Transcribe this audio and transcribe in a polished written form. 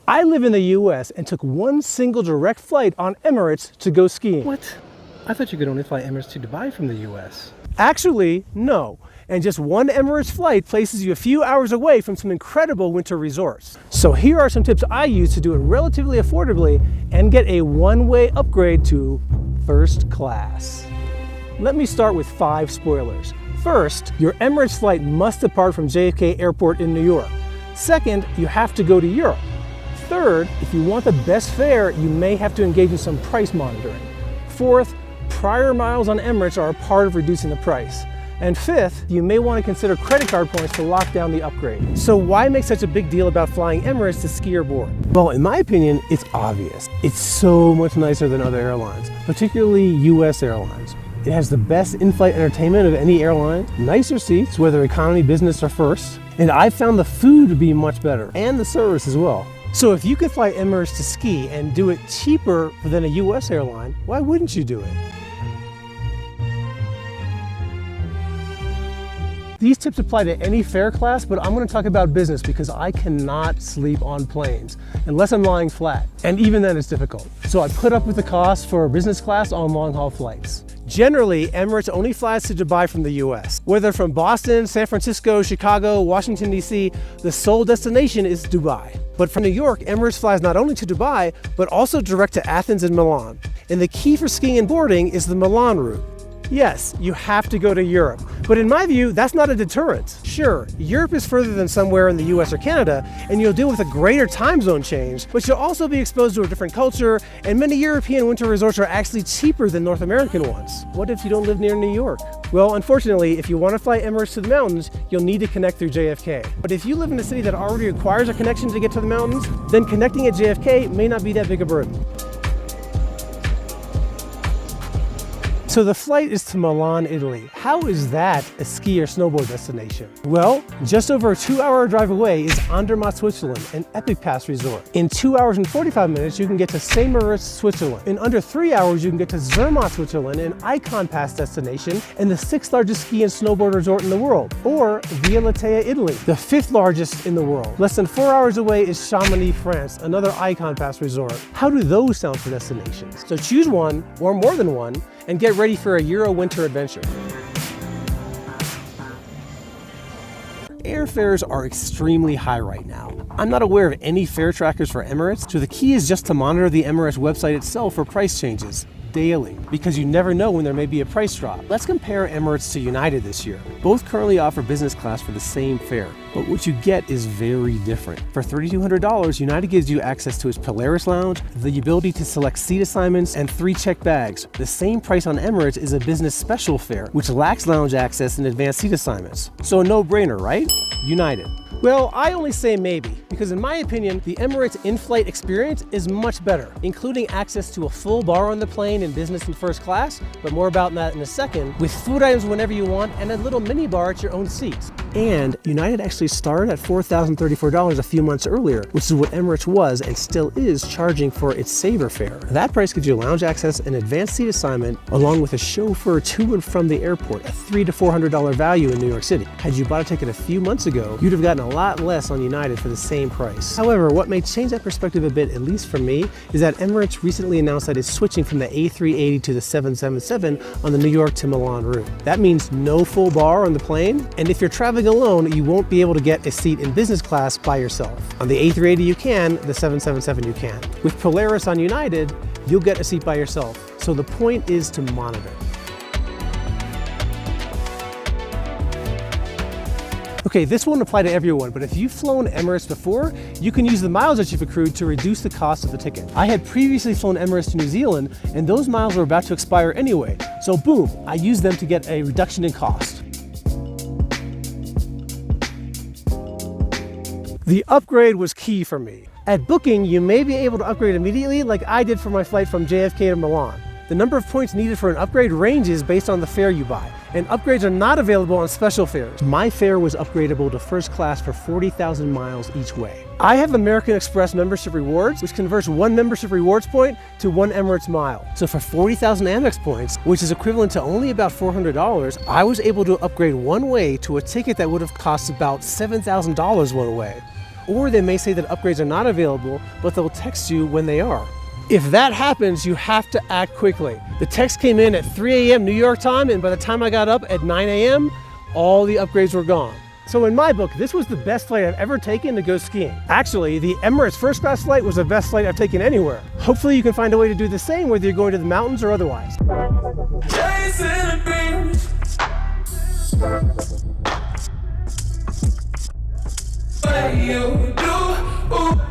I live in the US and took one single direct flight on Emirates to go skiing. What? I thought you could only fly Emirates to Dubai from the US. Actually, no. And just one Emirates flight places you a few hours away from some incredible winter resorts. So here are some tips I use to do it relatively affordably and get a one-way upgrade to first class. Let me start with 5 spoilers. First, your Emirates flight must depart from JFK Airport in New York. Second, you have to go to Europe. Third, if you want the best fare, you may have to engage in some price monitoring. Fourth, prior miles on Emirates are a part of reducing the price. And fifth, you may want to consider credit card points to lock down the upgrade. So why make such a big deal about flying Emirates to ski or board? Well, in my opinion, it's obvious. It's so much nicer than other airlines, particularly US airlines. It has the best in-flight entertainment of any airline, nicer seats, whether economy, business, or first, and I've found the food to be much better, and the service as well. So if you could fly Emirates to ski and do it cheaper than a US airline, why wouldn't you do it? These tips apply to any fare class, but I'm going to talk about business because I cannot sleep on planes unless I'm lying flat, and even then it's difficult. So I put up with the cost for business class on long-haul flights. Generally, Emirates only flies to Dubai from the US. Whether from Boston, San Francisco, Chicago, Washington, D.C., the sole destination is Dubai. But from New York, Emirates flies not only to Dubai, but also direct to Athens and Milan. And the key for skiing and boarding is the Milan route. Yes, you have to go to Europe, but in my view, that's not a deterrent. Sure, Europe is further than somewhere in the US or Canada, and you'll deal with a greater time zone change, but you'll also be exposed to a different culture, and many European winter resorts are actually cheaper than North American ones. What if you don't live near New York? Well, unfortunately, if you want to fly Emirates to the mountains, you'll need to connect through JFK. But if you live in a city that already requires a connection to get to the mountains, then connecting at JFK may not be that big a burden. So the flight is to Milan, Italy. How is that a ski or snowboard destination? Well, just over a 2-hour drive away is Andermatt, Switzerland, an epic pass resort. In 2 hours and 45 minutes, you can get to St. Moritz, Switzerland. In under 3 hours, you can get to Zermatt, Switzerland, an icon pass destination and the 6th largest ski and snowboard resort in the world. Or Via Latea, Italy, the 5th largest in the world. Less than 4 hours away is Chamonix, France, another icon pass resort. How do those sound for destinations? So choose one, or more than one, and get ready for a Euro winter adventure. Airfares are extremely high right now. I'm not aware of any fare trackers for Emirates, so the key is just to monitor the Emirates website itself for price changes daily, because you never know when there may be a price drop. Let's compare Emirates to United this year. Both currently offer business class for the same fare, but what you get is very different. For $3,200, United gives you access to its Polaris Lounge, the ability to select seat assignments, and 3 checked bags. The same price on Emirates is a business special fare, which lacks lounge access and advanced seat assignments. So a no-brainer, right? United. Well, I only say maybe, because in my opinion, the Emirates in-flight experience is much better, including access to a full bar on the plane in business and first class, but more about that in a second, with food items whenever you want and a little mini bar at your own seat. And United actually started at $4,034 a few months earlier, which is what Emirates was and still is charging for its Saver fare. That price gives you lounge access and advanced seat assignment, along with a chauffeur to and from the airport, a $300 to $400 value in New York City. Had you bought a ticket a few months ago, you'd have gotten a lot less on United for the same price. However, what may change that perspective a bit, at least for me, is that Emirates recently announced that it's switching from the A380 to the 777 on the New York to Milan route. That means no full bar on the plane, and if you're traveling alone, you won't be able to get a seat in business class by yourself. On the A380 you can, the 777 you can. With Polaris on United, you'll get a seat by yourself. So the point is to monitor. Okay, this won't apply to everyone, but if you've flown Emirates before, you can use the miles that you've accrued to reduce the cost of the ticket. I had previously flown Emirates to New Zealand, and those miles were about to expire anyway. So boom, I used them to get a reduction in cost. The upgrade was key for me. At booking, you may be able to upgrade immediately like I did for my flight from JFK to Milan. The number of points needed for an upgrade ranges based on the fare you buy, and upgrades are not available on special fares. My fare was upgradable to first class for 40,000 miles each way. I have American Express membership rewards, which converts 1 membership rewards point to 1 Emirates mile. So for 40,000 Amex points, which is equivalent to only about $400, I was able to upgrade one way to a ticket that would have cost about $7,000 one way. Or they may say that upgrades are not available, but they'll text you when they are. If that happens, you have to act quickly. The text came in at 3 a.m. New York time, and by the time I got up at 9 a.m., all the upgrades were gone. So in my book, this was the best flight I've ever taken to go skiing. Actually, the Emirates first class flight was the best flight I've taken anywhere. Hopefully you can find a way to do the same whether you're going to the mountains or otherwise. What you do?